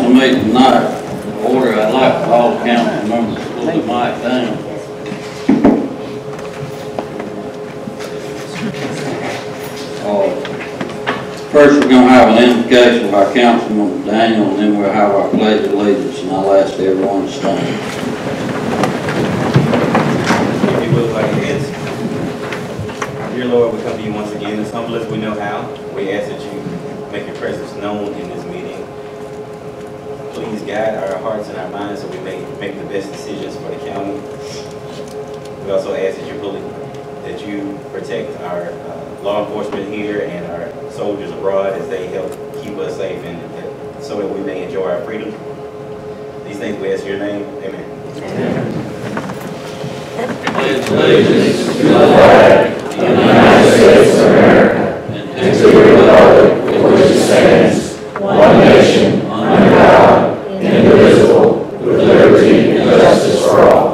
council meeting tonight. Order, I'd like all the council members to pull the mic down. First, we're going to have an invocation by Councilman Daniel, and then we'll have our pledge of allegiance, and I'll ask everyone to stand. If you will, bow your heads. Dear Lord, we come to you once again as humble as we know how. We ask that you make your presence known in this meeting. Please guide our hearts and our minds so we make the best decisions for the county. We also ask that you protect our law enforcement here and our soldiers abroad as they help keep us safe and so that we may enjoy our freedom. These things we ask in your name. Amen. Amen. Pledge allegiance to the flag of the United States of America and to the republic for which it stands, one nation, under God, indivisible, with liberty and justice for all.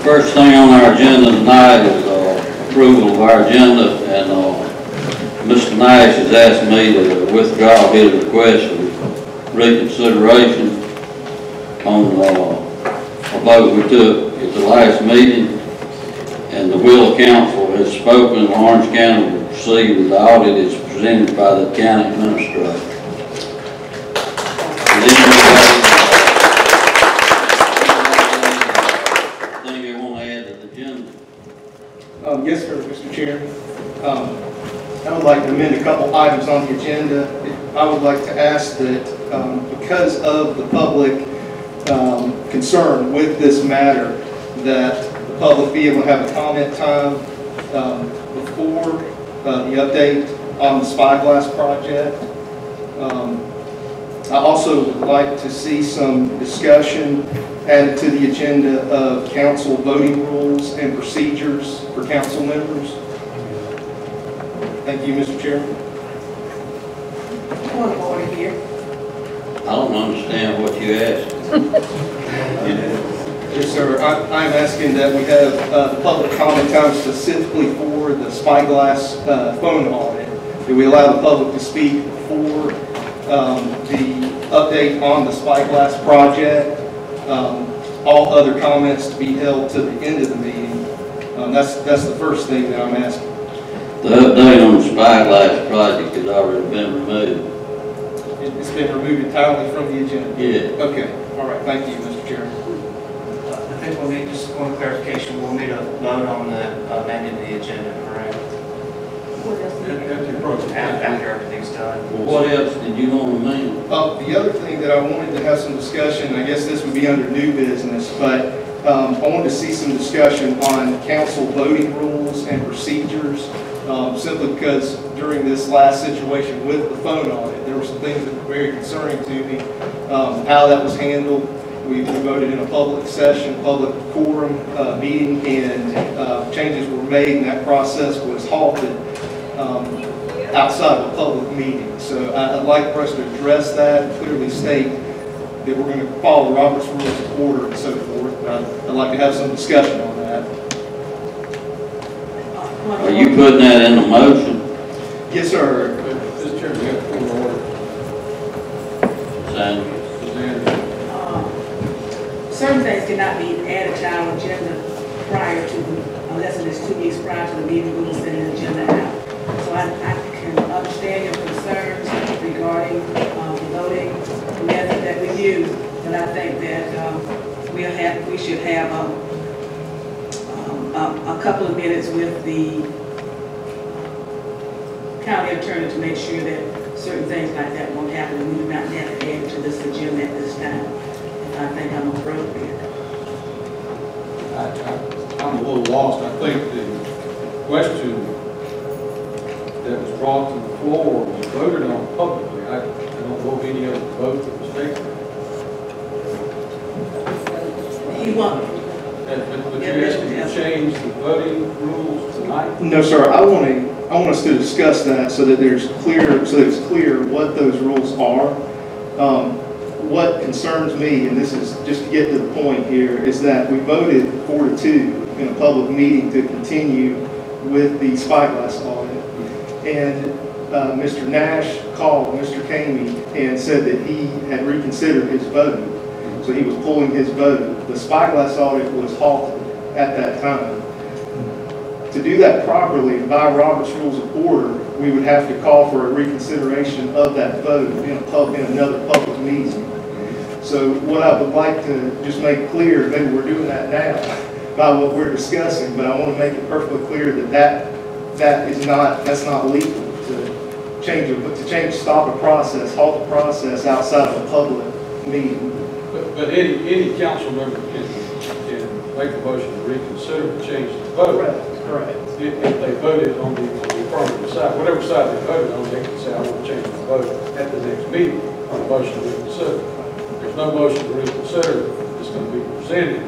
First thing on our agenda tonight is approval of our agenda, and Mr. Nash has asked me to withdraw his request for reconsideration on a vote we took at the last meeting, and the will of council has spoken. Orange County will proceed with the audit as presented by the county administrator. Yes, sir, Mr. Chair. I would like to amend a couple items on the agenda. I would like to ask that because of the public concern with this matter, that the public be able to have a comment time before the update on the Spyglass project. I also would like to see some discussion added to the agenda of council voting rules and procedures for council members. Thank you, Mr. Chairman. Point of order here. I don't understand what you asked. Yes, sir. I'm asking that we have the public comment time specifically for the Spyglass phone audit. Do we allow the public to speak before the update on the Spyglass project? All other comments to be held to the end of the meeting. That's the first thing that I'm asking. The update on the Spyglass project has already been removed. It's been removed entirely from the agenda? Yeah. Okay. All right. Thank you, Mr. Chairman. I think we'll need just one clarification. We'll need a vote on the amending the agenda, correct? After everything's done. Well, what else did you want to amend? The other thing that I wanted to have some discussion, I guess this would be under new business, but I wanted to see some discussion on council voting rules and procedures, simply because during this last situation with the phone audit, there were some things that were very concerning to me, how that was handled. We voted in a public session, public quorum meeting, and changes were made, and that process was halted outside of a public meeting. So I'd like for us to address that and clearly state that we're going to follow Robert's Rules of Order and so forth. I'd like to have some discussion on that. Are you putting that in the motion? Yes, sir. Mr. Chairman, we have one order. Certain things cannot be added to our agenda prior to, unless it is 2 weeks prior to the meeting, we will send an agenda out. So I can understand your concerns regarding the voting method that we use, but I think that we should have a couple of minutes with the county attorney to make sure that certain things like that won't happen, and we do not have to add to this agenda at this time. I think I'm appropriate. I'm a little lost. I think the question that was brought to the floor was voted on publicly. I don't know of any other vote that was taken. You want? But you're asking to change the voting rules tonight? No, sir. I want us to discuss that so that it's clear what those rules are. What concerns me, and this is just to get to the point here, is that we voted 4-2 in a public meeting to continue with the spyglass audit. And Mr. Nash called Mr. Kamey and said that he had reconsidered his vote. So he was pulling his vote. The spyglass audit was halted at that time. To do that properly, by Robert's Rules of Order, we would have to call for a reconsideration of that vote in another public meeting. So what I would like to just make clear, maybe we're doing that now by what we're discussing, but I want to make it perfectly clear that that's not legal to stop a process, halt a process outside of a public meeting. But any council member can make a motion to reconsider and change the vote. Correct. If they voted on the affirmative side, whatever side they voted on, they can say, I want to change my vote at the next meeting on a motion to reconsider. There's no motion to reconsider that's going to be presented.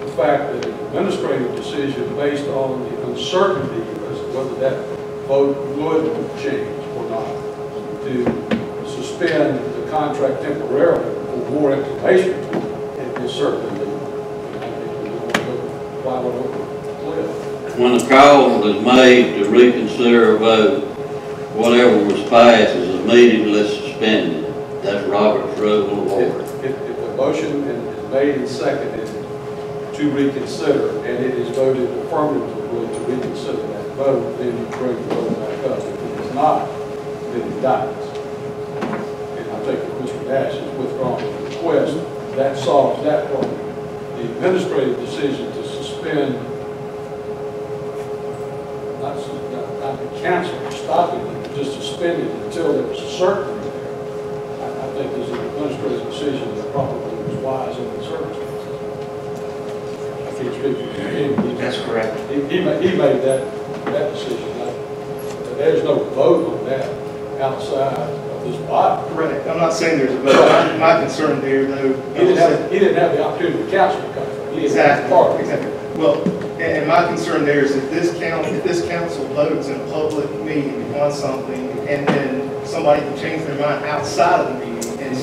The fact that an administrative decision based on the uncertainty as to whether that vote would change or not, to suspend the contract temporarily for more information, it is certainly legal. I think we want to go fly one over the cliff. When a call is made to reconsider a vote, whatever was passed is immediately suspended. That's Robert's Rule of Order. If the motion is made and seconded to reconsider, and it is voted affirmatively to reconsider that vote, then you bring the vote back up. If it is not, then it dies. And I think if Mr. Nash has withdrawn the request, that solves that problem. The administrative decision to suspend, not to cancel or stop it, but just suspend it until there was certainty there, I think is an administrative decision that probably was wise in the circumstances. I can't speak for him. That's correct. He made that decision. There's no vote on that outside of this body. Correct. I'm not saying there's a vote. My concern there, though, He didn't have the opportunity to cancel the contract. Exactly. Well, and my concern there is if this council votes in a public meeting on something, and then somebody can change their mind outside of the meeting and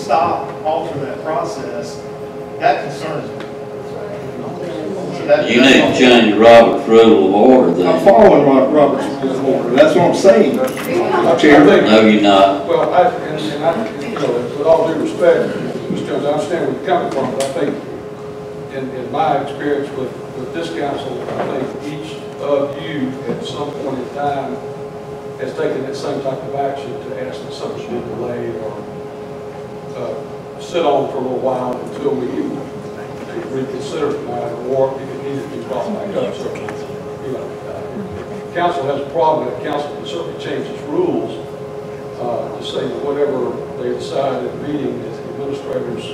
alter that process, that concerns me. You need to change Robert's Rule of Order then. I'm following Robert's Rules of Order. That's what I'm saying, Chairman. No, you're not. Well, with all due respect, Mr. Jones, I understand where you're coming from, but I think in my experience with this council, I think each of you at some point in time has taken that same type of action to ask that something be delayed or sit on for a little while until we reconsider the matter, or if it needs to be brought back up. So, if council has a problem, the council can certainly change its rules to say that whatever they decide at the meeting, as the administrators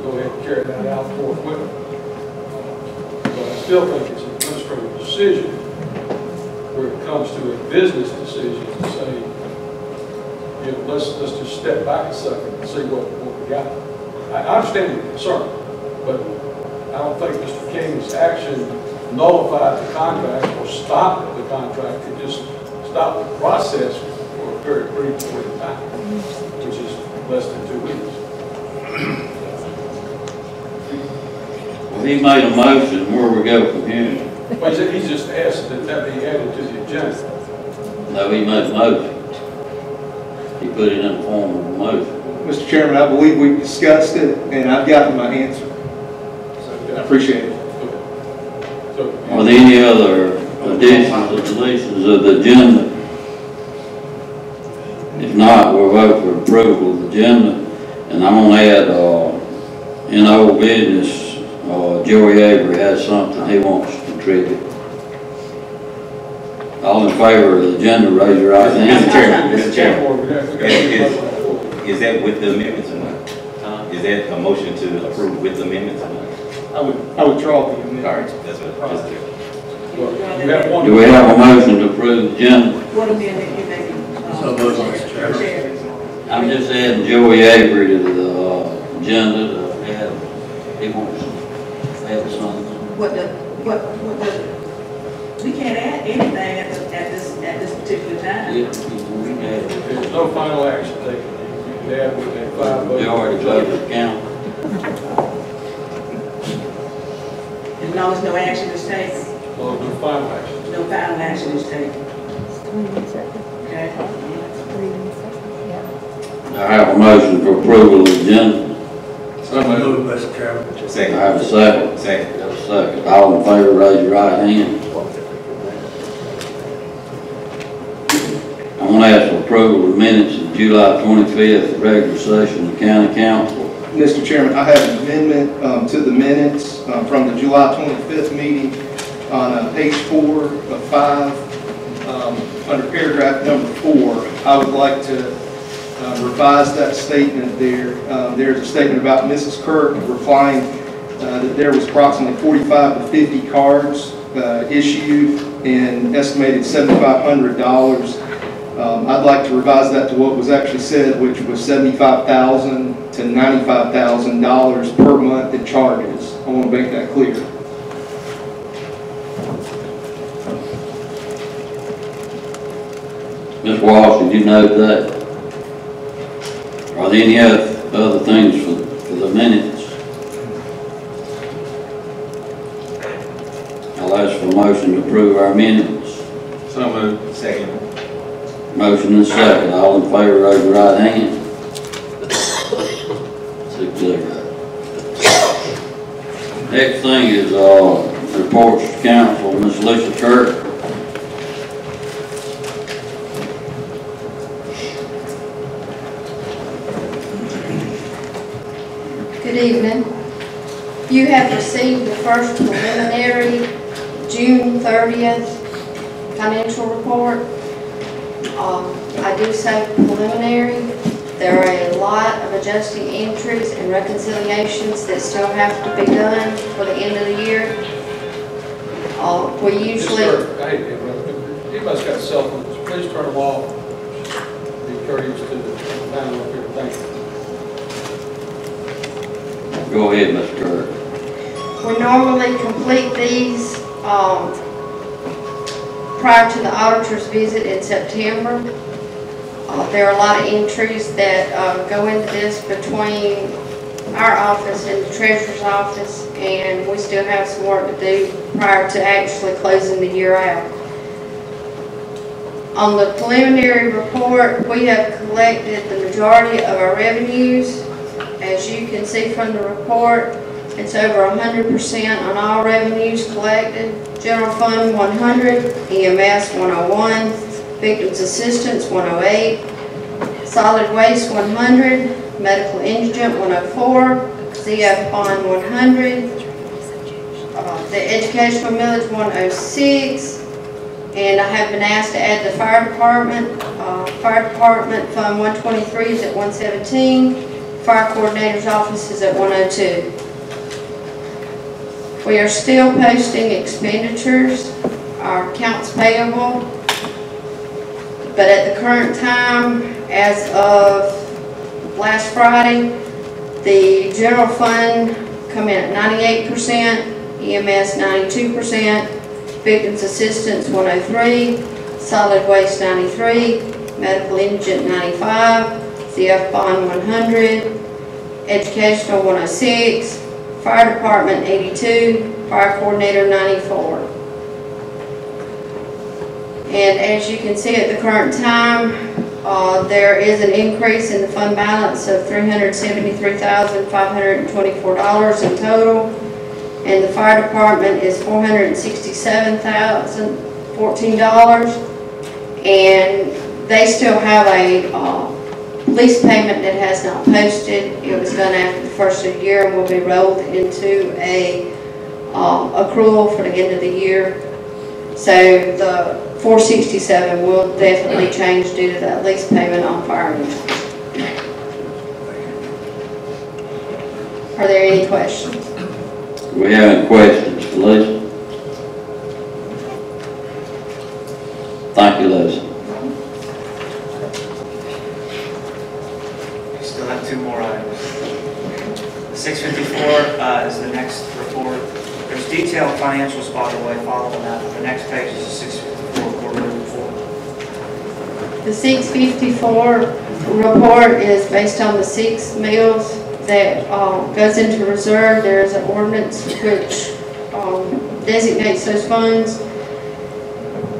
go ahead and carry that out forthwith. But I still think it's an administrative decision where it comes to a business decision to say, let's just step back a second and see what we got. I understand your concern, but I don't think Mr. King's action nullified the contract or stopped the contract. It just stopped the process for a very brief period of time, which is less than 2 weeks. Well, he made a motion. Where we go from here? But he just asked that that be added to the agenda. No, he made a motion. He put it in the form of a motion. Mr. Chairman, I believe we discussed it, and I've gotten my answer. I appreciate it. So, Are there any other additions or deletions of the agenda? If not, we'll vote for approval of the agenda. And I'm going to add, in old business, Joey Avery has something he wants to contribute. All in favor of the agenda, raise your right hand. Mr. Chairman, is that with the amendments or not? Is that a motion to approve with the amendments or not? I would draw the amendment. All right, that's what just Do we have a motion to approve the agenda? What amendment you making? Chair. I'm just adding Joey Avery to the agenda to add, he wants to add something. We can't add anything at this particular time. Yeah, we can add it. there's no final action taken. You can add with a 5 vote. They already voted count. As long as no action is taken. No final action. no final action is taken. Okay? I have a motion for approval of the agenda. So moved, Mr. Chairman. I Second. have a second. Second. Got a second. All in favor, raise your right hand. I'm gonna ask for approval of the minutes of July 25th, regular session of the county council. Mr. Chairman, I have an amendment to the minutes from the July 25th meeting on page 4 of 5, under paragraph number 4. I would like to revise that statement there. There's a statement about Mrs. Kirk replying that there was approximately 45 to 50 cards issued and estimated $7,500. I'd like to revise that to what was actually said, which was $75,000 to $95,000 per month in charges. I want to make that clear. Ms. Walsh, did you note that? Are there any other things for the minutes? I'll ask for a motion to approve our minutes. So moved. Second. Motion and second. All in favor, raise your right hand. 6-0. Next thing is reports to council. Ms. Lisa Kirk. Good evening. You have received the first preliminary June 30th financial report. I do say preliminary. There are a lot of adjusting entries and reconciliations that still have to be done for the end of the year. We usually... I hate to interrupt, but anybody's got cell phones, please turn them off. Be courteous to the panel up here. Thank you. Go ahead, Mr. Kirk. We normally complete these prior to the auditor's visit in September. There are a lot of entries that go into this between our office and the treasurer's office, and we still have some work to do prior to actually closing the year out. On the preliminary report, we have collected the majority of our revenues. As you can see from the report, it's over 100% on all revenues collected. General Fund 100, EMS 101, Victims Assistance 108, Solid Waste 100, Medical Indigent 104, ZF Bond 100, the Educational Millage 106, and I have been asked to add the Fire Department. Fire Department Fund 123 is at 117. Fire Coordinator's Office is at 102. We are still posting expenditures, our accounts payable, but at the current time, as of last Friday, the General Fund come in at 98%, EMS 92%, Victims Assistance 103, Solid Waste 93, Medical Indigent 95, CF Bond 100, Educational 106, Fire Department 82, Fire Coordinator 94. And as you can see at the current time, there is an increase in the fund balance of $373,524 in total, and the Fire Department is $467,014, and they still have a lease payment that has not posted. It was done after the first of the year and will be rolled into a accrual for the end of the year. So the 467 will definitely change due to that lease payment on fire engines. Are there any questions? Do we have any questions for Lisa? Thank you, Lisa. We still have two more items. 654 is the next report. There's detailed financials, by the way, following that. The next page is the 654 quarterly report. The 654 report is based on the 6 mills that goes into reserve. There is an ordinance which designates those funds.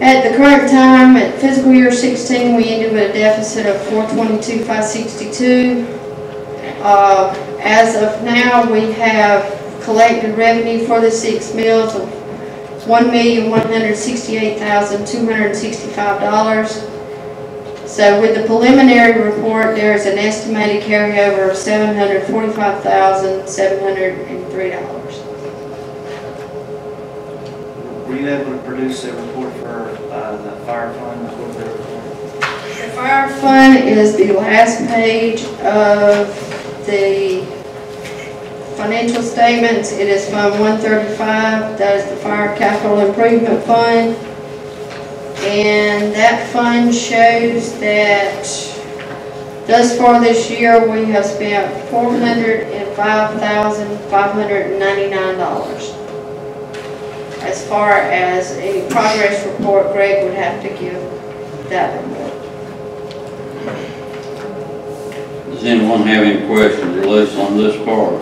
At the current time, at fiscal year 16, we ended with a deficit of $422,562. As of now, we have collected revenue for the 6 mills of $1,168,265. So with the preliminary report, there is an estimated carryover of $745,703. Were you able to produce a report for the fire fund? The fire fund is the last page of the financial statements. It is Fund 135, that is the Fire Capital Improvement Fund. And that fund shows that thus far this year we have spent $405,599. As far as a progress report, Greg would have to give that report. Does anyone have any questions, Lisa, on this part?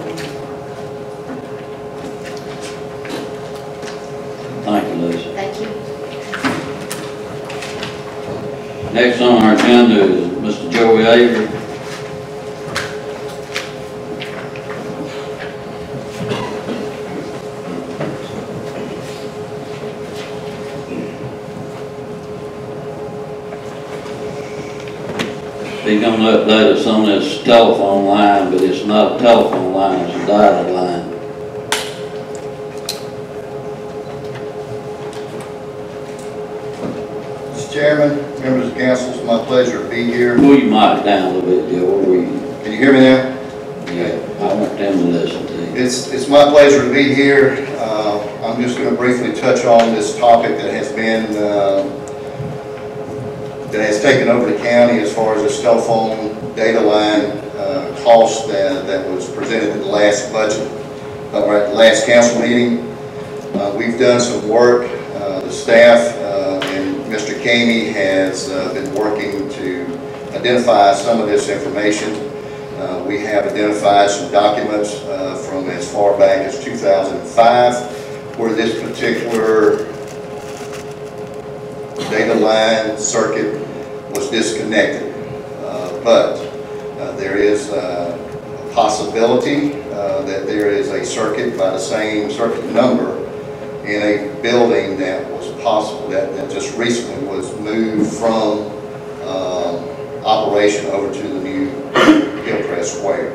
Thank you, Lisa. Thank you. Next on our agenda is Mr. Joey Avery. He's going to update us on this telephone line, but it's not a telephone line, it's a data line. Mr. Chairman, members of council, it's my pleasure to be here. Pull your mic down a little bit, Joe. Where were you? Can you hear me now? Yeah, I want them to listen to you. It's my pleasure to be here. I'm just going to briefly touch on this topic that has been that has taken over the county as far as this telephone data line cost that was presented at the last budget, or at the last council meeting. We've done some work. The staff and Mr. Kamey has been working to identify some of this information. We have identified some documents from as far back as 2005 where this particular data line circuit was disconnected. But there is a possibility that there is a circuit by the same circuit number in a building that was possible, that just recently was moved from operation over to the new Hillcrest Square.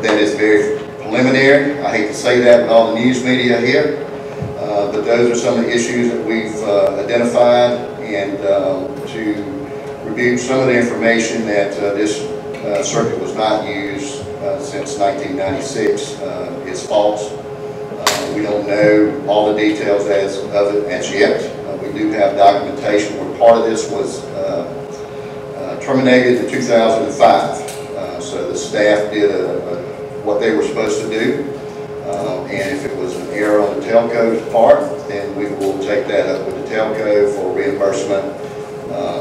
That is very preliminary. I hate to say that with all the news media here, but those are some of the issues that we've identified, and to review some of the information that this circuit was not used since 1996 is false. We don't know all the details of it as yet. We do have documentation where part of this was terminated in 2005. So the staff did what they were supposed to do. And if it was an error on the telco's part, then we will take that up with the telco for reimbursement.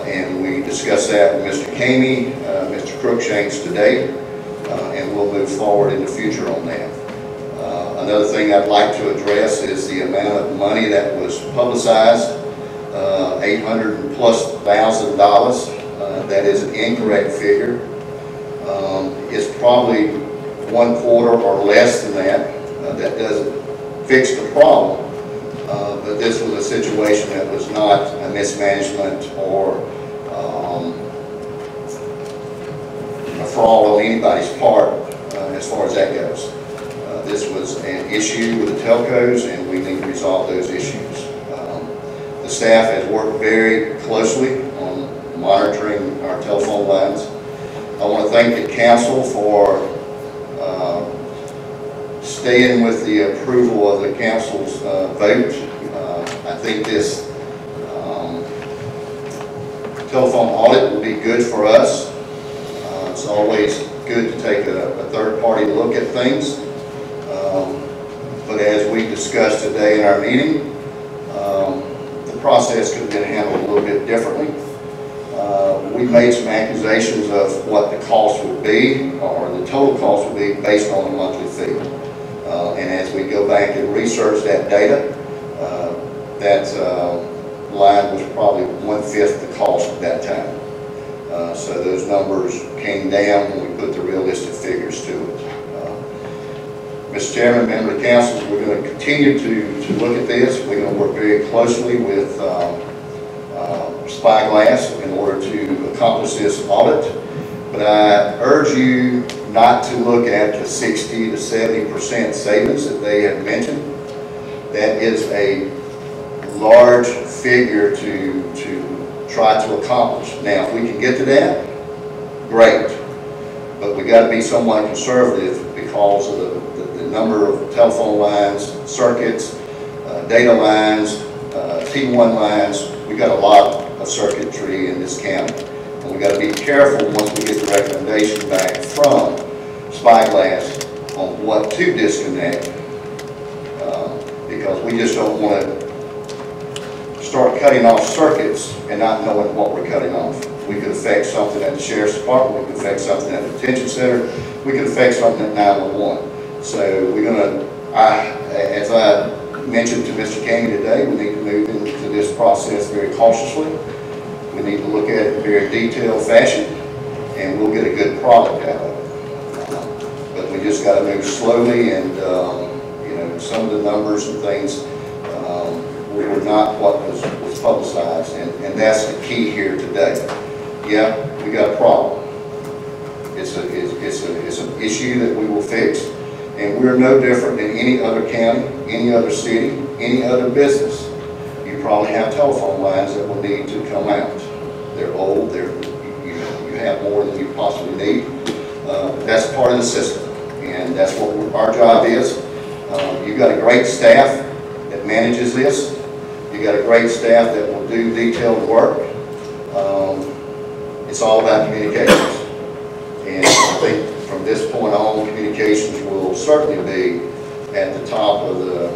And we discussed that with Mr. Kamey, Mr. Crookshanks today, and we'll move forward in the future on that. Another thing I'd like to address is the amount of money that was publicized, $800,000+. That is an incorrect figure. It's probably 1/4 or less than that. That doesn't fix the problem, but this was a situation that was not a mismanagement or a fraud on anybody's part as far as that goes. This was an issue with the telcos, and we need to resolve those issues. The staff has worked very closely on monitoring our telephone lines. I want to thank the council for staying with the approval of the council's vote. I think this telephone audit will be good for us. It's always good to take a third-party look at things. But as we discussed today in our meeting, the process could have been handled a little bit differently. We made some accusations of what the cost would be, or the total cost would be based on a monthly fee. And as we go back and research that data, line was probably 1/5 the cost at that time. So those numbers came down when we put the realistic figures to it. Mr. Chairman, member of the council, we're going to continue to look at this. We're going to work very closely with Spyglass in order to accomplish this audit. But I urge you not to look at the 60 to 70% savings that they have mentioned. That is a large figure to try to accomplish. Now, if we can get to that, great. But we got to be somewhat conservative because of the number of telephone lines, circuits, data lines, T1 lines. We got a lot of circuitry in this county. And we got to be careful once we get the recommendation back from Spyglass on what to disconnect, because we just don't want to start cutting off circuits and not knowing what we're cutting off. We could affect something at the Sheriff's Department, we could affect something at the detention center, we could affect something at 911. So we're going to, as I mentioned to Mr. King today, we need to move into this process very cautiously. We need to look at it in a very detailed fashion, and we'll get a good product out of it. But we just got to move slowly, and you know, some of the numbers and things were not what was publicized, and that's the key here today. Yeah, we got a problem. It's an issue that we will fix, and we're no different than any other county, any other city, any other business. You probably have telephone lines that will need to come out. They're old. You have more than you possibly need. That's part of the system, and that's what our job is. You've got a great staff that manages this. You got a great staff that will do detailed work. It's all about communications. And I think from this point on, communications will certainly be at the top of the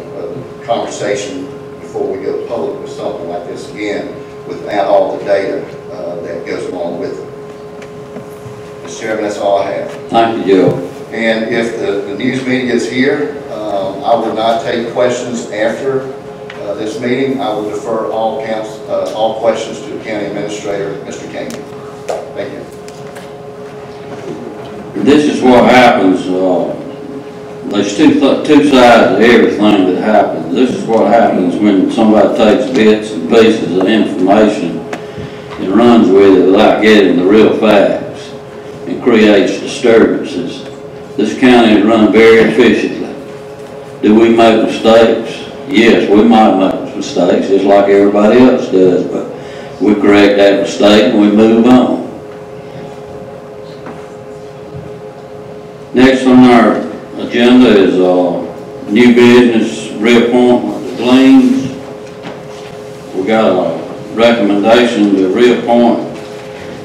conversation before we go public with something like this again, without all the data that goes along with it. Mr. Chairman, that's all I have. Thank you, Joe. And if the news media is here, I will not take questions after this meeting. I will defer all questions to the County Administrator, Mr. King. Thank you. This is what happens. There's two sides to everything that happens. This is what happens when somebody takes bits and pieces of information and runs with it without getting the real facts and creates disturbances. This county is run very efficiently. Do we make mistakes? Yes, we might make mistakes just like everybody else does, but we correct that mistake and we move on. Next on our agenda is new business reappointment of Gleans. We got a recommendation to reappoint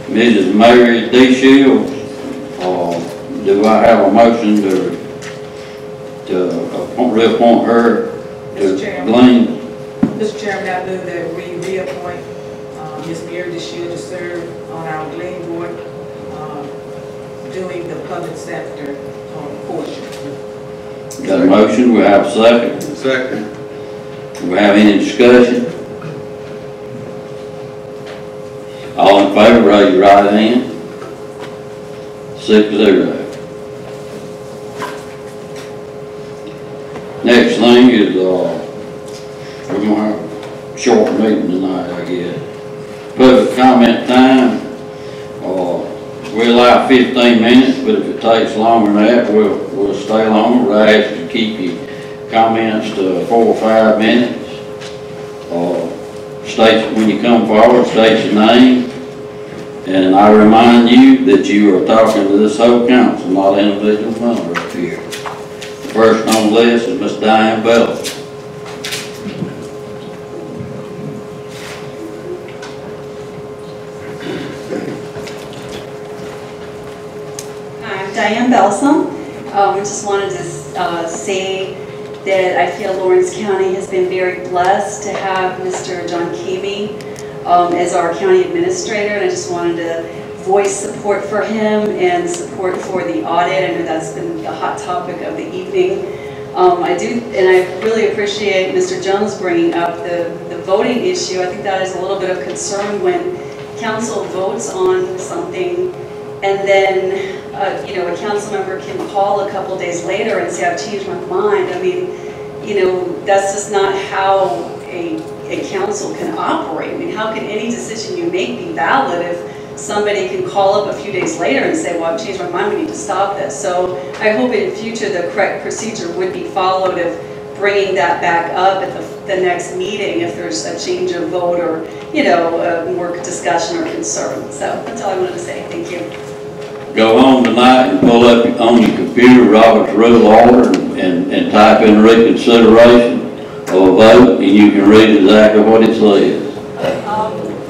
Mrs. Mary D. Shields. Do I have a motion to reappoint her to Gleans? Mr. Chairman, I move that we reappoint Ms. Mary DeShield to serve on our Glean Board, doing the public sector portion. Got a motion, we have a second. Second. Do we have any discussion? All in favor, raise your right hand. 6-0. Next thing is, we're going to have a short meeting tonight, I guess. Public comment time, we allow 15 minutes, but if it takes longer than that, we'll stay longer. I ask you to keep your comments to 4 or 5 minutes. State, when you come forward, state your name. And I remind you that you are talking to this whole council, not an individual member up here. The first on the list is Ms. Diane Bell. I'm Diane Belsom. I just wanted to say that I feel Lawrence County has been very blessed to have Mr. John Keavy as our county administrator, and I just wanted to voice support for him and support for the audit. I know that's been the hot topic of the evening. I do, and I really appreciate Mr. Jones bringing up the voting issue. I think that is a little bit of concern when council votes on something and then, you know, a council member can call a couple days later and say, I've changed my mind. I mean, you know, that's just not how a council can operate. I mean, how can any decision you make be valid if somebody can call up a few days later and say, well, I've changed my mind, we need to stop this. So I hope in future the correct procedure would be followed of bringing that back up at the next meeting if there's a change of vote or, you know, more discussion or concern. So that's all I wanted to say. Thank you. Go home tonight and pull up on your computer Robert's Rule of Order and type in reconsideration of a vote, and you can read exactly what it says.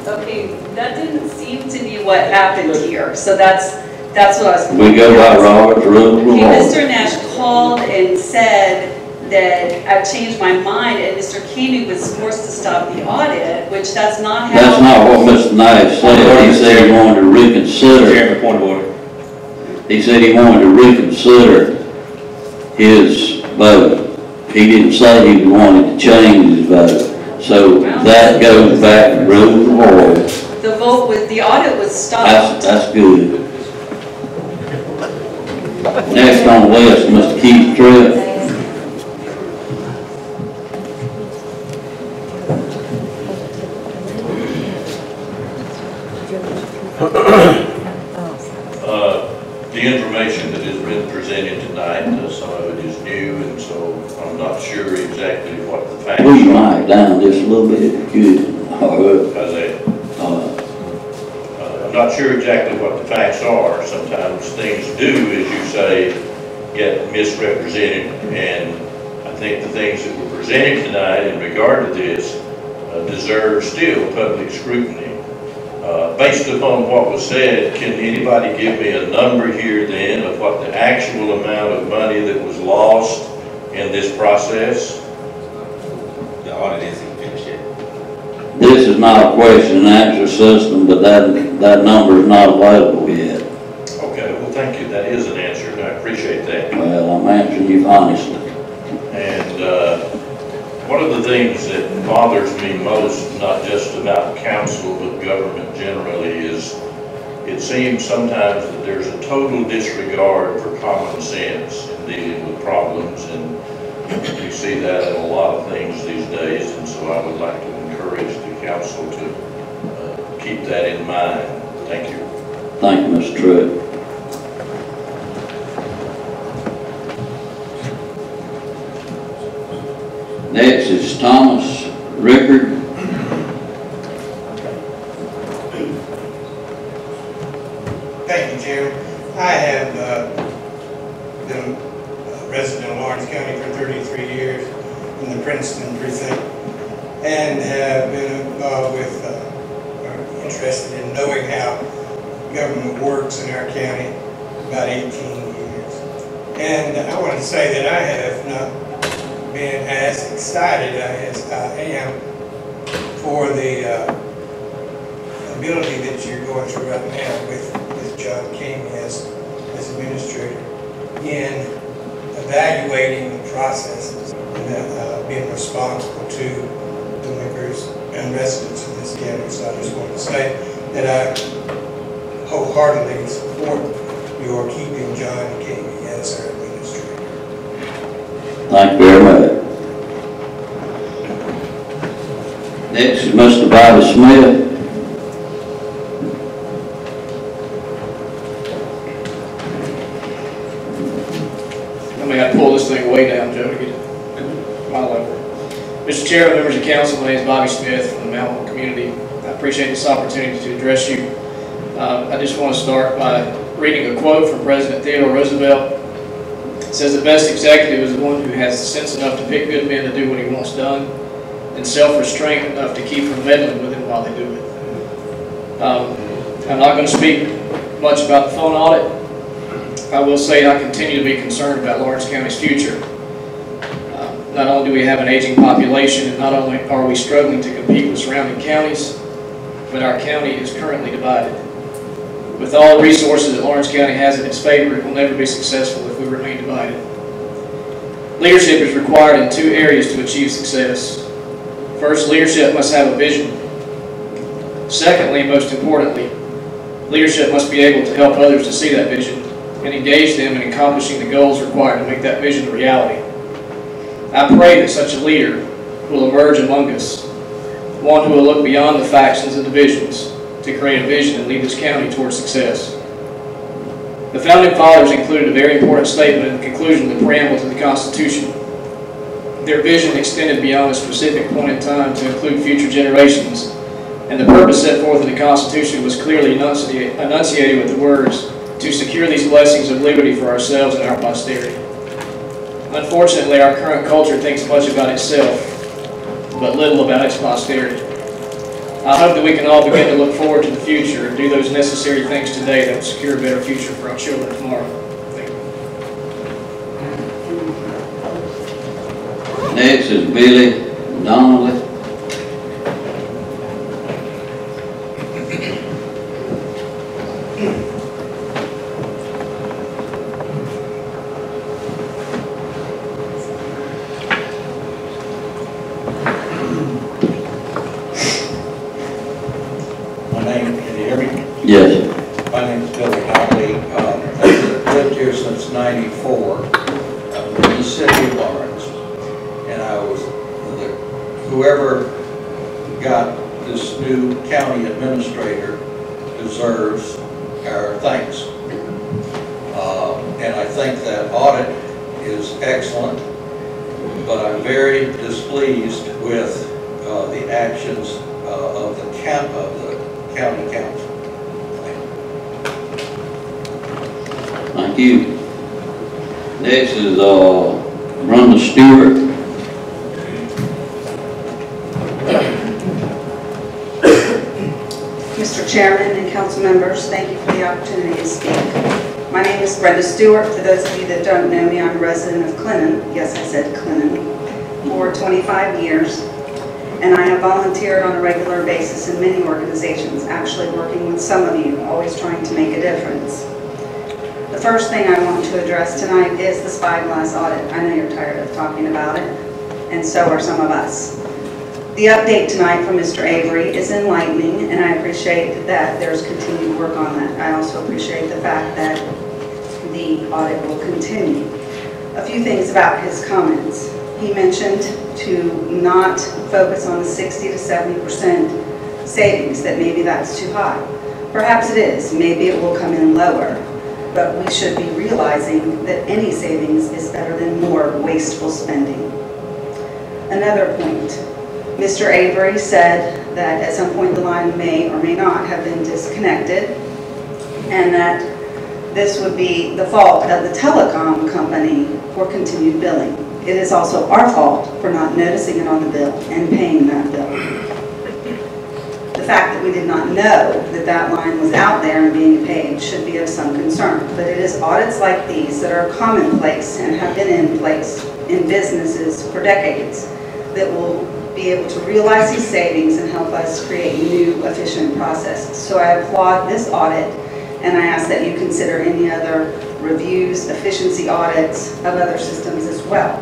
Okay, that didn't seem to be what happened here. So that's what I was. We go by Robert's Rule of Order. Okay, Mr. Nash called and said that I've changed my mind, and Mr. Keeney was forced to stop the audit, which that's not how. That's not what Mr. Nash said. He said he wanted to reconsider. Chairman, point of order. He said he wanted to reconsider his vote. He didn't say he wanted to change his vote. So that goes back to Rule of Order. The vote was, the audit was stopped. That's good. Next on the list, Mr. Keith Tripp. The information that has been presented tonight, some of it is new, and so I'm not sure exactly what the facts Pull your are. mic down just a little bit if you could. I'm not sure exactly what the facts are. Sometimes things do, as you say, get misrepresented, and I think the things that were presented tonight in regard to this deserve still public scrutiny. Based upon what was said, can anybody give me a number here then of what the actual amount of money that was lost in this process? The audit isn't finished yet. This is not a question and answer system, but that number is not available yet. Okay, well, thank you. That is an answer, and I appreciate that. Well, I'm answering you honestly. And one of the things that bothers me most, not just about council, but government generally, is it seems sometimes that there's a total disregard for common sense in dealing with problems, and we see that in a lot of things these days, and so I would like to encourage the council to keep that in mind. Thank you. Thank you, Mr. Tripp. Next is Thomas Rickard. Thank you, Chairman. I have been a resident of Lawrence County for 33 years in the Princeton precinct, and have been involved with, interested in knowing how government works in our county about 18 years. And I want to say that I have not been as excited as I am for the ability that you're going through right now with John King as administrator in evaluating the processes and being responsible to the members and residents of this county. So I just want to say that I wholeheartedly support your keeping John King as our administrator. Thank you very much. Next is Mr. Bobby Smith. I may have to pull this thing way down, Joe, to get it my level. Mr. Chairman, members of council, my name is Bobby Smith from the Mountain community. I appreciate this opportunity to address you. I just want to start by reading a quote from President Theodore Roosevelt. It says, "The best executive is the one who has sense enough to pick good men to do what he wants done, and self-restraint enough to keep from meddling with him while they do it." I'm not going to speak much about the phone audit. I will say I continue to be concerned about Lawrence County's future. Not only do we have an aging population, and not only are we struggling to compete with surrounding counties, but our county is currently divided. With all the resources that Lawrence County has in its favor, it will never be successful if we remain divided. Leadership is required in 2 areas to achieve success. First, leadership must have a vision. Secondly, most importantly, leadership must be able to help others to see that vision and engage them in accomplishing the goals required to make that vision a reality. I pray that such a leader will emerge among us, one who will look beyond the factions and divisions to create a vision and lead this county towards success. The Founding Fathers included a very important statement in the conclusion of the preamble to the Constitution. Their vision extended beyond a specific point in time to include future generations, and the purpose set forth in the Constitution was clearly enunciated with the words, "to secure these blessings of liberty for ourselves and our posterity." Unfortunately, our current culture thinks much about itself, but little about its posterity. I hope that we can all begin to look forward to the future and do those necessary things today that will secure a better future for our children tomorrow. Thank you. Next is Billy Donnelly. Yes. My name is Billy Donnelly. I've lived here since '94. I'm in the city of Lawrence, and whoever got this new county administrator deserves our thanks. And I think that audit is excellent, but I'm very displeased with the actions of the county council. Thank you. Next is Rhonda Stewart. Mr. Chairman and council members, thank you for the opportunity to speak. My name is Brenda Stewart. For those of you that don't know me, I'm a resident of Clinton. Yes, I said Clinton. For 25 years. And I have volunteered on a regular basis in many organizations, actually working with some of you, always trying to make a difference. The first thing I want to address tonight is the spyglass audit. I know you're tired of talking about it, and so are some of us. The update tonight from Mr. Avery is enlightening, and I appreciate that there's continued work on that. I also appreciate the fact that the audit will continue. A few things about his comments. He mentioned to not focus on the 60 to 70% savings, that maybe that's too high. Perhaps it is. Maybe it will come in lower. But we should be realizing that any savings is better than more wasteful spending. Another point, Mr. Avery said that at some point the line may or may not have been disconnected, and that this would be the fault of the telecom company for continued billing. It is also our fault for not noticing it on the bill and paying that bill. The fact that we did not know that that line was out there and being paid should be of some concern, but it is audits like these that are commonplace and have been in place in businesses for decades that will be able to realize these savings and help us create new efficient processes. So I applaud this audit, and I ask that you consider any other reviews, efficiency audits of other systems as well.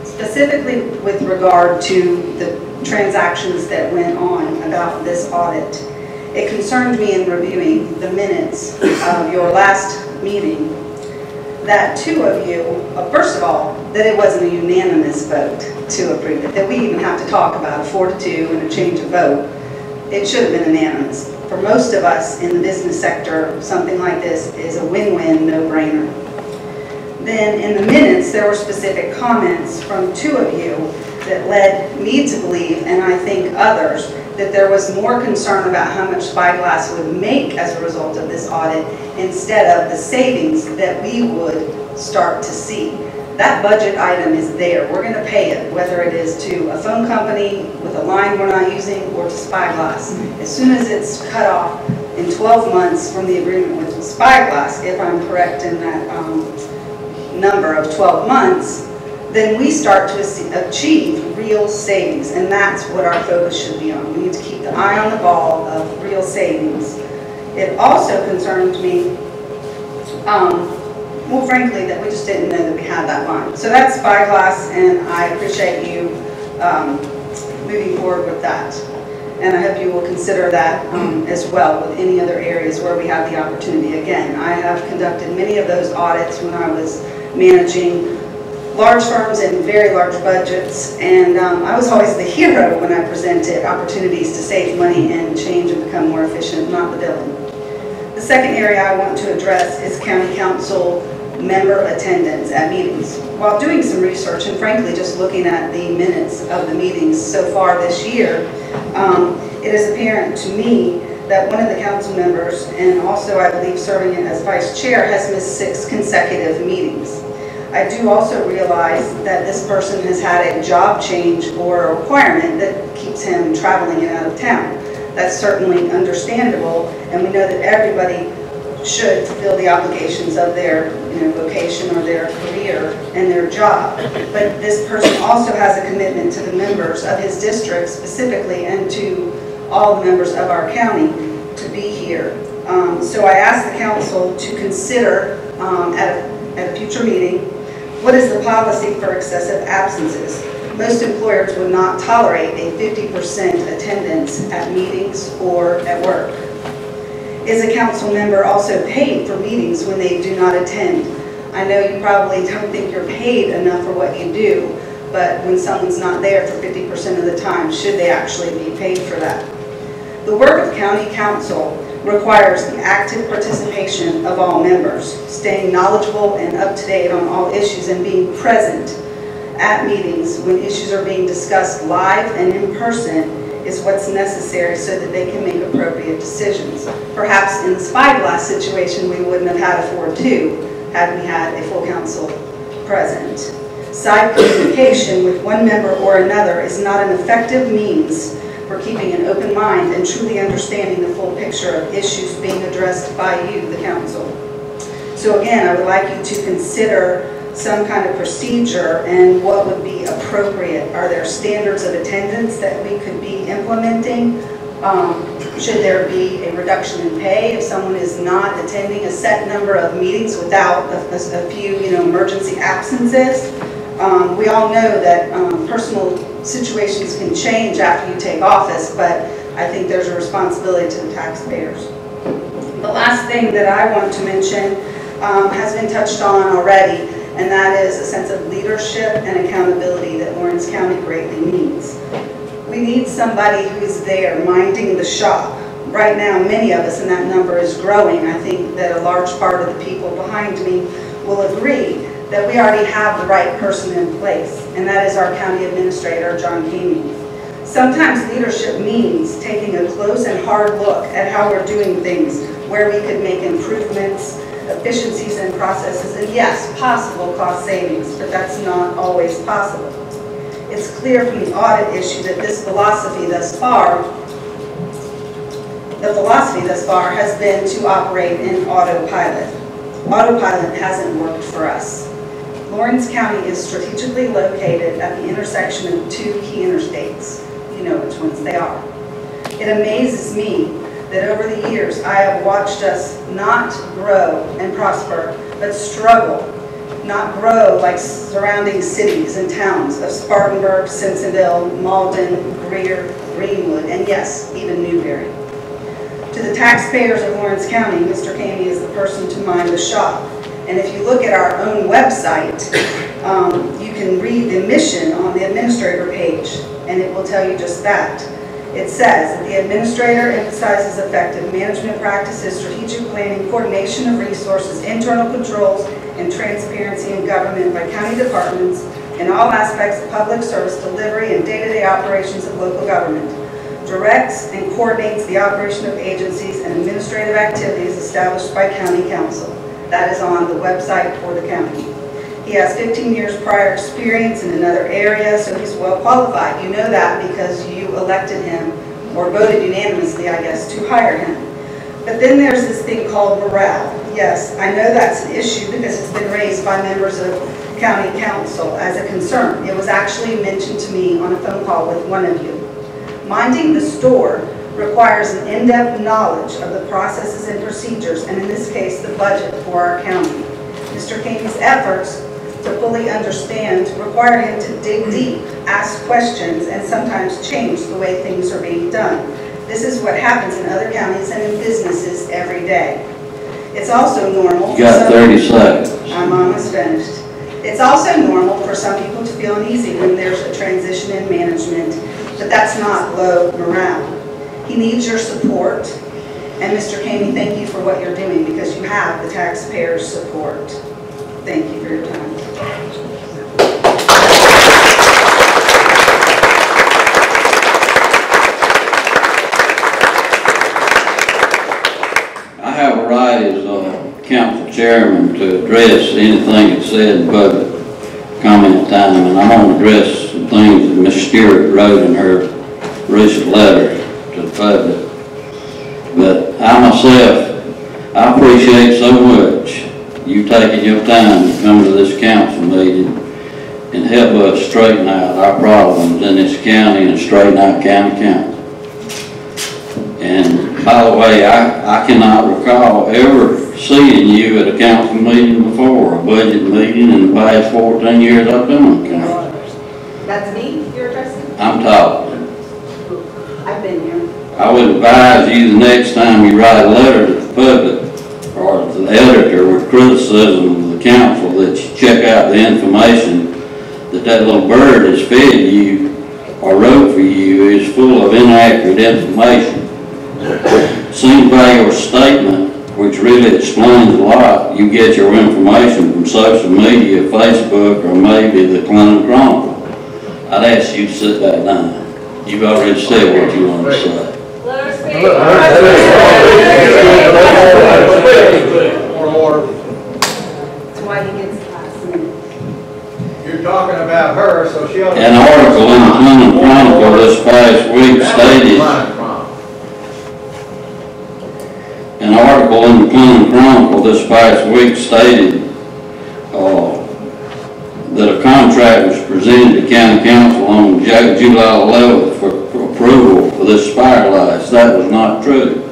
Specifically with regard to the transactions that went on about this audit, it concerned me in reviewing the minutes of your last meeting that 2 of you, first of all, that it wasn't a unanimous vote to approve it, that we even have to talk about a 4-2 and a change of vote. It should have been unanimous. For most of us in the business sector, something like this is a win-win, no-brainer. Then in the minutes, there were specific comments from 2 of you that led me to believe, and I think others, that there was more concern about how much Spyglass would make as a result of this audit instead of the savings that we would start to see. That budget item is there. We're going to pay it, whether it is to a phone company with a line we're not using or to Spyglass. As soon as it's cut off in 12 months from the agreement with Spyglass, if I'm correct in that number of 12 months, then we start to achieve real savings, and that's what our focus should be on. We need to keep the eye on the ball of real savings. It also concerned me well, frankly, that we just didn't know that we had that line. So that's Spyglass, and I appreciate you moving forward with that. And I hope you will consider that as well with any other areas where we have the opportunity. Again, I have conducted many of those audits when I was managing large firms and very large budgets, and I was always the hero when I presented opportunities to save money and change and become more efficient, not the villain. The second area I want to address is county council member attendance at meetings. While doing some research and frankly just looking at the minutes of the meetings so far this year, it is apparent to me that one of the council members, and also I believe serving as vice chair, has missed 6 consecutive meetings. I do also realize that this person has had a job change or a requirement that keeps him traveling and out of town. That's certainly understandable, and we know that everybody should fulfill the obligations of their vocation or their career and their job. But this person also has a commitment to the members of his district specifically and to all the members of our county to be here. So I ask the council to consider at a future meeting, what is the policy for excessive absences? Most employers would not tolerate a 50% attendance at meetings or at work. Is a council member also paid for meetings when they do not attend? I know you probably don't think you're paid enough for what you do, but when someone's not there for 50% of the time, should they actually be paid for that? The work of county council requires the active participation of all members, staying knowledgeable and up to date on all issues and being present at meetings when issues are being discussed live and in person is what's necessary so that they can make appropriate decisions. Perhaps in the Spyglass situation, we wouldn't have had a 4-2 had we had a full council present. Side communication with one member or another is not an effective means for keeping an open mind and truly understanding the full picture of issues being addressed by you, the council. So again, I would like you to consider some kind of procedure and what would be appropriate. Are there standards of attendance that we could be implementing? Should there be a reduction in pay if someone is not attending a set number of meetings without a few emergency absences? We all know that personal situations can change after you take office, but I think there's a responsibility to the taxpayers. The last thing that I want to mention has been touched on already, and that is a sense of leadership and accountability that Lawrence County greatly needs. We need somebody who's there minding the shop. Right now, many of us, and that number is growing, I think that a large part of the people behind me will agree that we already have the right person in place, and that is our county administrator, John Kamey. Sometimes leadership means taking a close and hard look at how we're doing things, where we could make improvements, efficiencies in processes, and yes, possible cost savings, but that's not always possible. It's clear from the audit issue that this philosophy thus far, has been to operate in autopilot. Autopilot hasn't worked for us. Lawrence County is strategically located at the intersection of 2 key interstates. You know which ones they are. It amazes me that over the years I have watched us not grow and prosper, but struggle, not grow like surrounding cities and towns of Spartanburg, Simpsonville, Malden, Greer, Greenwood, and yes, even Newberry. To the taxpayers of Lawrence County, Mr. Kamey is the person to mind the shop. And if you look at our own website, you can read the mission on the administrator page, and it will tell you just that. It says that the administrator emphasizes effective management practices, strategic planning, coordination of resources, internal controls, and transparency in government by county departments in all aspects of public service delivery and day-to-day operations of local government. Directs and coordinates the operation of agencies and administrative activities established by county council. That is on the website for the county. He has 15 years prior experience in another area, so he's well qualified. You know that because you elected him, or voted unanimously, I guess, to hire him. But then there's this thing called morale. Yes, I know that's an issue because it's been raised by members of county council as a concern. It was actually mentioned to me on a phone call with one of you. Minding the store requires an in-depth knowledge of the processes and procedures, and in this case, the budget for our county. Mr. King's efforts to fully understand require him to dig deep, ask questions, and sometimes change the way things are being done. This is what happens in other counties and in businesses every day. It's also normal. You got 30 seconds. I'm almost finished. It's also normal for some people to feel uneasy when there's a transition in management, but that's not low morale. He needs your support, and Mr. Kamey, thank you for what you're doing because you have the taxpayers' support. Thank you for your time. I have a right as council chairman to address anything that's said in public comment time, and I'm going to address some things that Ms. Stewart wrote in her recent letter to the public. But I myself, I appreciate so much you taking your time to come to this council meeting and help us straighten out our problems in this county and straighten out county council. And by the way, I cannot recall ever seeing you at a council meeting before, a budget meeting in the past 14 years I've been on council. That's me you're addressing? I'm talking. I've been here. I would advise you the next time you write a letter to the public or to the editor with criticism of the council that you check out the information that little bird has fed you or wrote for you is full of inaccurate information. Seen by your statement, which really explains a lot, you get your information from social media, Facebook, or maybe the Clinton Chronicle. I'd ask you to sit back down. You've already said what you want to say. That's why he gets the last minute. You're talking about her, so she ought to... An article in the Clinton Chronicle this past week stated... An article in the Clinton Chronicle this past week stated that a contract was presented to County Council on July 11th for approval for this Firelights. That was not true.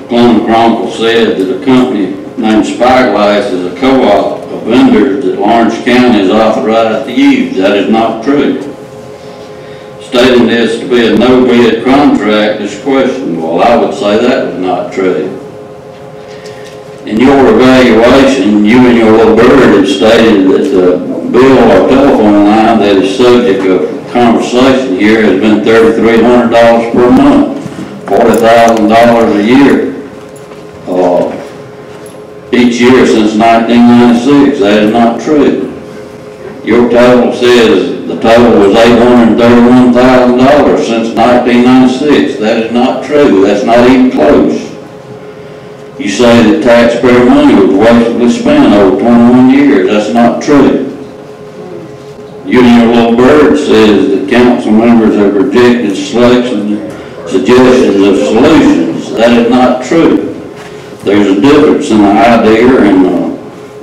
The Clinton Chronicle said that a company named Firelights is a co-op of vendors that Lawrence County is authorized to use. That is not true. Stating this to be a no-bid contract is questionable. I would say that was not true. In your evaluation, you and your little bird have stated that the bill or telephone line that is subject of conversation here has been $3,300 per month, $40,000 a year, each year since 1996. That is not true. Your total says the total was $831,000 since 1996. That is not true. That's not even close. You say that taxpayer money was wastefully spent over 21 years. That's not true. You and your little bird says that council members have rejected suggestions of solutions. That is not true. There's a difference in an idea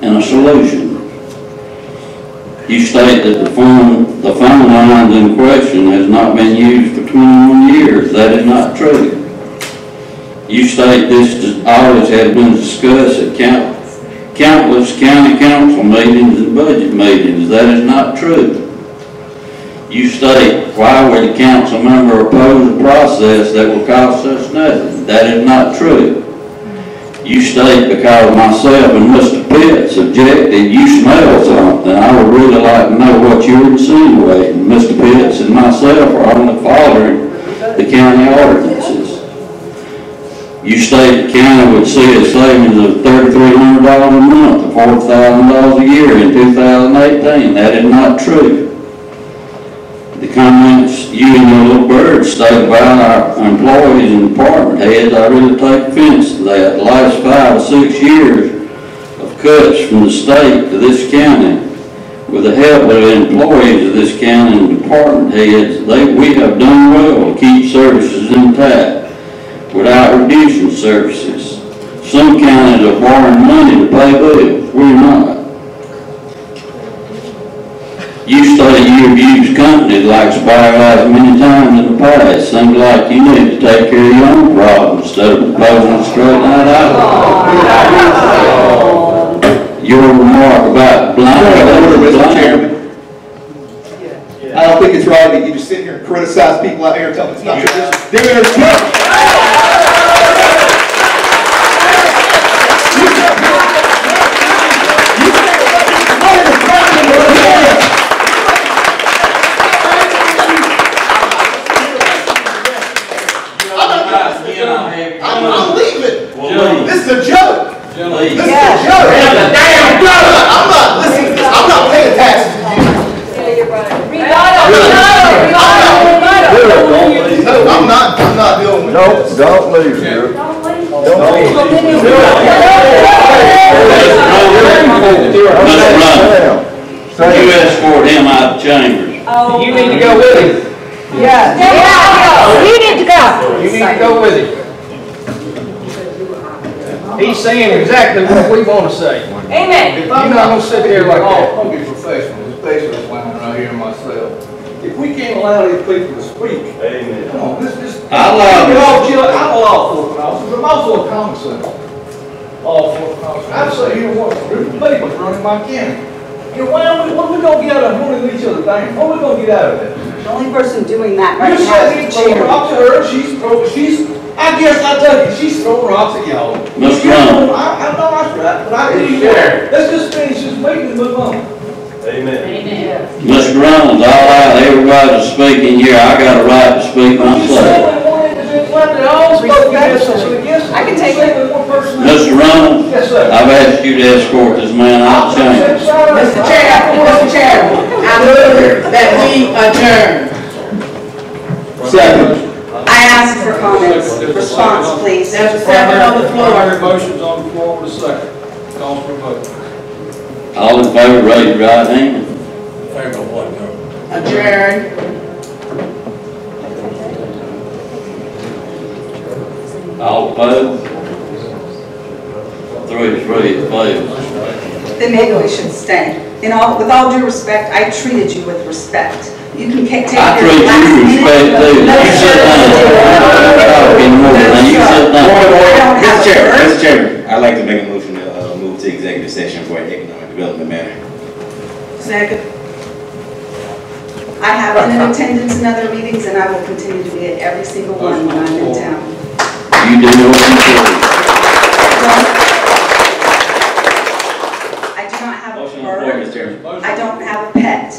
and a solution. You state that the phone lines in question has not been used for 21 years. That is not true. You state this audit has been discussed at countless county council meetings and budget meetings. That is not true. You state, why would a council member oppose a process that will cost us nothing? That is not true. You state because myself and Mr. Pitts objected, you smell something. I would really like to know what you're insinuating. Mr. Pitts and myself are only following the county ordinances. You state the county would see a savings of $3,300 a month or $4,000 a year in 2018. That is not true. The comments you and your little bird state about our employees and department heads, I really take offense to that. The last 5 or 6 years of cuts from the state to this county, with the help of the employees of this county and department heads, we have done well to keep services intact without reducing services. Some counties are borrowing money to pay bills. We're not. You state you have used companies like Firelights many times in the past. Seems like you need to take care of your own problems instead of proposing to straighten that out. your remark about blind. Mr. Chairman. I don't think it's right that you just sit here and criticize people out here and tell them it's not your business. They're I'm leaving. This is a joke. This is a joke. Damn joke. I'm not listening. I'm not paying taxes to you. I'm not dealing with this. Don't leave here. You escort him out of chambers. You need to go with him. Yeah. You need to go. You need to go with him. He's saying exactly what we want to say. Amen. You're not going to sit there like that. I'm going to be professional, especially this line right here myself. If we can't allow these people to speak, Amen. come on, this. I love it. I'm all for officers, but I'm also a common sense. All for officers. I'd say, you know what, a group of people running my county. You know, what are we going to get out of holding each other down? What are we going to get out of that? The only person doing that right You now said is he the throw chair. rocks at her, I guess I tell you, she's throwing rocks at y'all. Mr. Brown. I know that's right, but I do you what, let's just finish this meeting and move on. Amen. Mr. Reynolds, I'll allow everybody to speak in here. I got a right to speak myself. I can take it. Mr. Reynolds, Yes, sir. I've asked you to escort this man out of chambers. Mr. Chair, I move that we adjourn. Second. I asked for comments. Response, please. There's a second on the floor. Motion's on the floor with a second. Call for a vote. All in favor, raise your right hand. Favor of what, no? Adjourn. All opposed? 3-3, it fails. Then maybe we should stay. With all due respect, I treated you with respect. You can take your I treat last you with respect too. minute. You sit down. Talking more than you sit down. Mr. Chairman, I'd like to make a motion to move to executive session for an economic development matter. Second. I have been in attendance in other meetings, and I will continue to be at every single one when I'm in town. You do what you do. I do not have a Motion on the floor, bird. Mr. Chairman. I don't have a pet.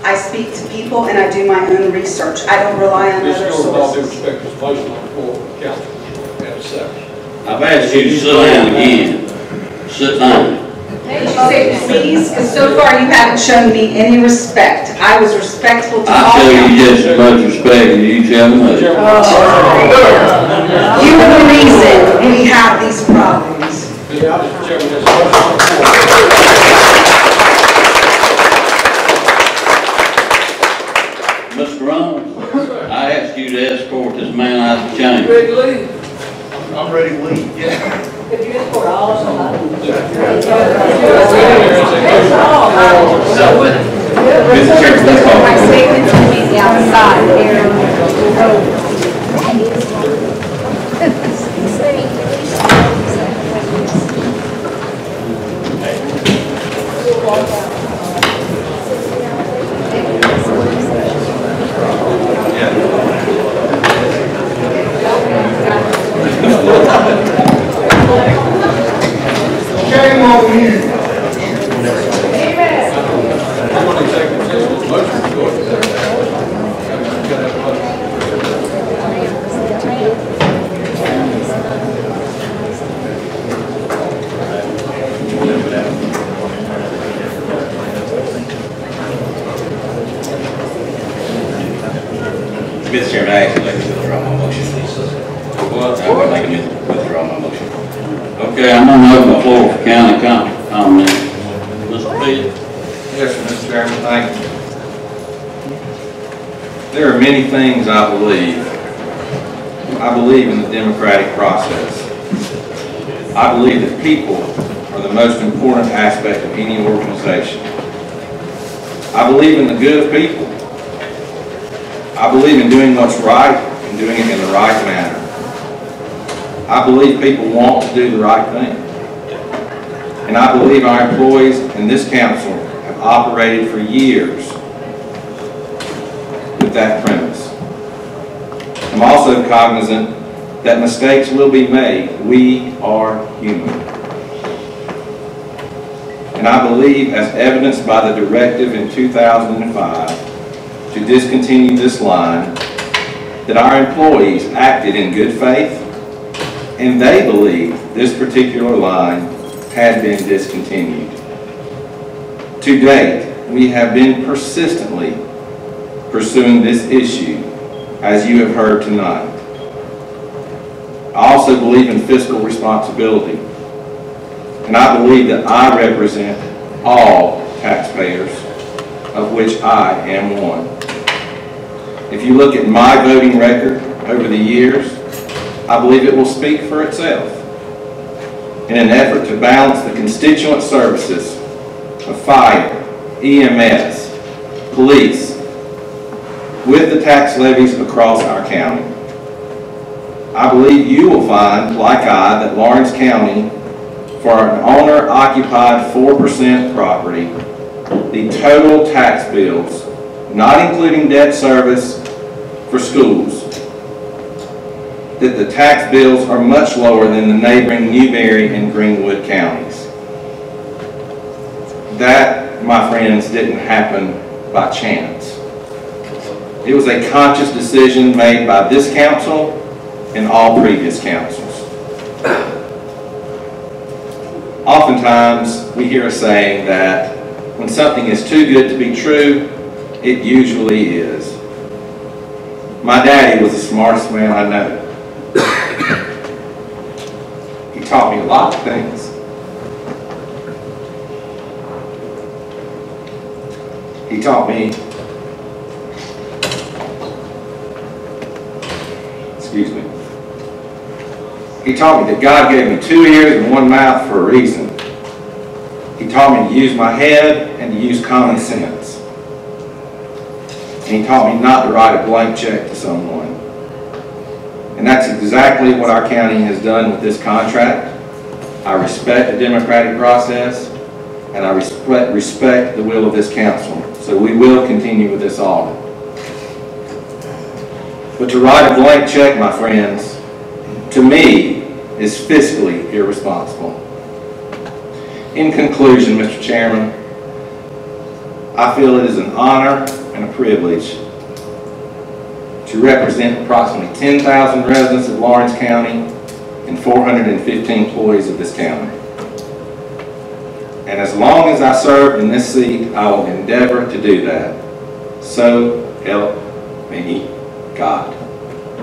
I speak to people and I do my own research. I don't rely on This other goes with all due sources. respect, this motion on the floor with the council. And a second. I've asked you to sit down again. Sit down. Okay, please, because so far you haven't shown me any respect. I was respectful to I all tell you council. just as much respect as you tell me. You are the reason we have these problems. Mr. Chairman, there's a motion on the floor. Mr. Reynolds, I asked you to escort this man out of the chamber. Ready to leave? I'm ready to leave, yeah. Could you escort all of them? Mr. Chairman, please call My for the vote. statements will be outside here. Shame on you. I'm going to take this motion to go to Mr. Chairman, I actually like to withdraw my motion, please. I would like to withdraw my motion. Okay, I'm gonna open the floor for county comment. Mr. Pete? Yes, Mr. Chairman, thank you. There are many things I believe. I believe in the democratic process. I believe that people are the most important aspect of any organization. I believe in the good of people. I believe in doing what's right and doing it in the right manner. I believe people want to do the right thing. And I believe our employees and this council have operated for years with that premise. I'm also cognizant that mistakes will be made. We are human. And I believe, as evidenced by the directive in 2005 to discontinue this line, that our employees acted in good faith, and they believed this particular line had been discontinued. To date, we have been persistently pursuing this issue, as you have heard tonight. I also believe in fiscal responsibility, and I believe that I represent all taxpayers, of which I am one. If you look at my voting record over the years, I believe it will speak for itself. In an effort to balance the constituent services of fire, EMS, police, with the tax levies across our county, I believe you will find, like I, that Lawrence County, for an owner-occupied 4% property, the total tax bills, not including debt service for schools, that the tax bills are much lower than the neighboring Newberry and Greenwood counties. That, my friends, didn't happen by chance. It was a conscious decision made by this council and all previous councils. Oftentimes, we hear a saying that when something is too good to be true, it usually is. My daddy was the smartest man I know. He taught me a lot of things. He taught me, excuse me, he taught me that God gave me 2 ears and 1 mouth for a reason. He taught me to use my head and to use common sense. And he taught me not to write a blank check to someone. And that's exactly what our county has done with this contract. I respect the democratic process, and I respect the will of this council. So we will continue with this audit. But to write a blank check, my friends, to me, is fiscally irresponsible. In conclusion, Mr. Chairman, I feel it is an honor and a privilege to represent approximately 10,000 residents of Lawrence County and 450 employees of this county. And as long as I serve in this seat, I will endeavor to do that. So help me God.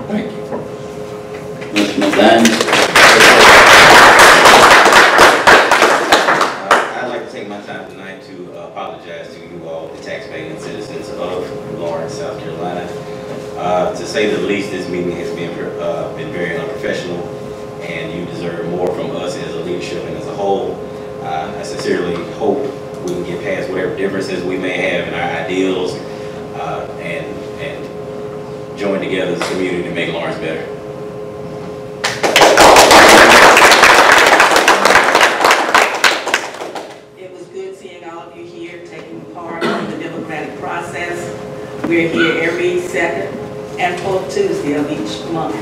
Thank you. Mr. McDaniel. I'd like to take my time tonight to apologize to you all, the taxpaying citizens of Lawrence, South Carolina. To say the least, this meeting has been very unprofessional, and you deserve more from us as a leadership and as a whole. I sincerely hope we can get past whatever differences we may have in our ideals and join together as a community to make Lawrence better. It was good seeing all of you here taking part in the democratic process. We're here every second and fourth Tuesday of each month.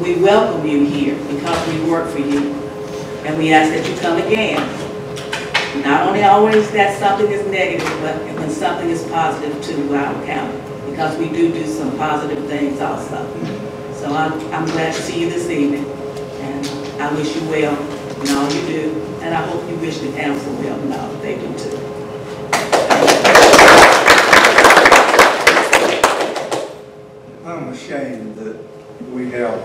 We welcome you here because we work for you. And we ask that you come again. Not only always that something is negative, but when something is positive to our county. Because we do some positive things also. So I'm glad to see you this evening. And I wish you well in all you do. And I hope you wish the council well in all they do too. I'm ashamed that we have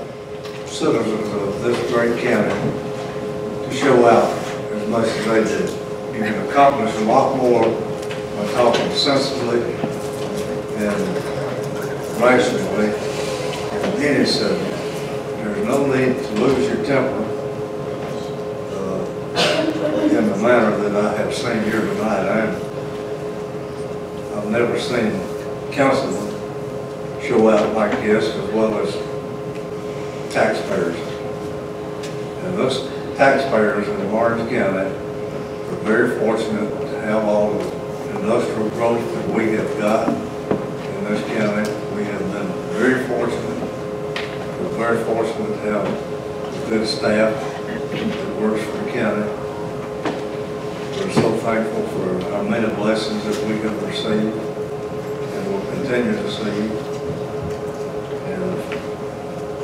citizens of this great county to show out as much as they do. You can accomplish a lot more by talking sensibly and rationally in any subject. There's no need to lose your temper in the manner that I have seen here tonight. I've never seen councilmen show out like this, as well as taxpayers. And those taxpayers in Lawrence County We're very fortunate to have all the industrial growth that we have got in this county. We have been very fortunate. We're very fortunate to have good staff that works for the county. We're so thankful for our many blessings that we have received and will continue to receive. And if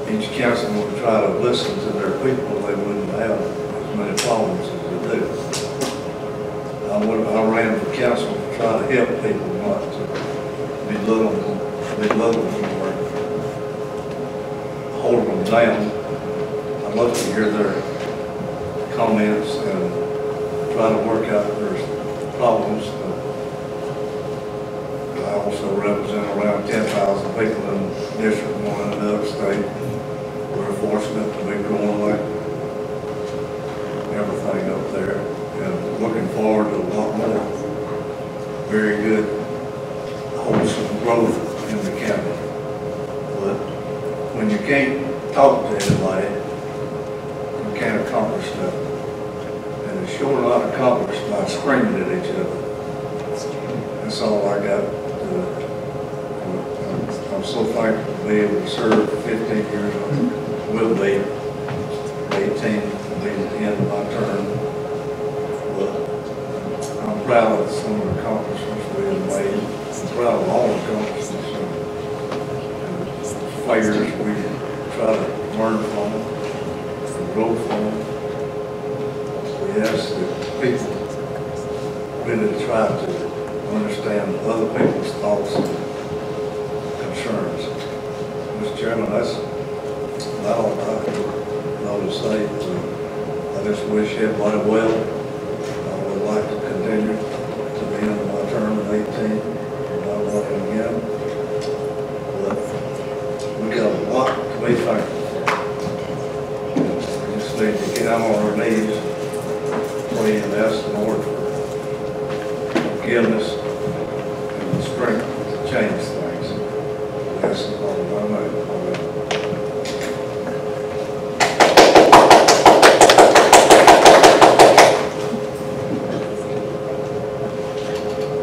each councilman would try to listen to their people, they wouldn't have as many problems as they do. I ran for council to try to help people, not to belittle them or hold them down. I love to hear their comments and try to work out their problems. I also represent around 10,000 people in District 1 and upstate. We're fortunate to be growing like everything up there, and looking forward to a lot more very good, wholesome growth in the county. But when you can't talk to anybody, you can't accomplish nothing. And it's sure not accomplished by screaming at each other. That's all I got. I'm so thankful to be able to serve 15 years. Will be 18, will be the end of my term. But I'm proud of some of the accomplishments we have made. I'm proud of all the accomplishments and failures we try to learn from and grow from. We ask that people really try to understand other people's thoughts and concerns. Mr. Chairman, that's about all I know to say. I just wish everybody well. I would like to continue to the end of my term at 18. I'm running again. But we got a lot to be thankful for. We just need to get down on our knees, pray and ask the Lord for forgiveness and the strength to change things. That's all I know.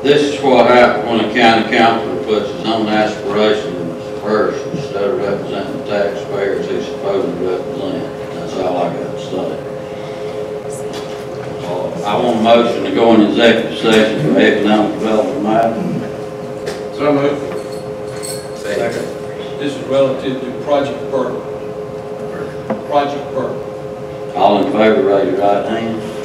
This is what happens when a county councilor puts his own aspirations first instead of representing the taxpayers he's supposed to represent. That's all I got to say. I want a motion to go in executive session for economic development matter. So moved. Second. This is relative to Project Burke. Project Burke. All in favor, raise your right hand.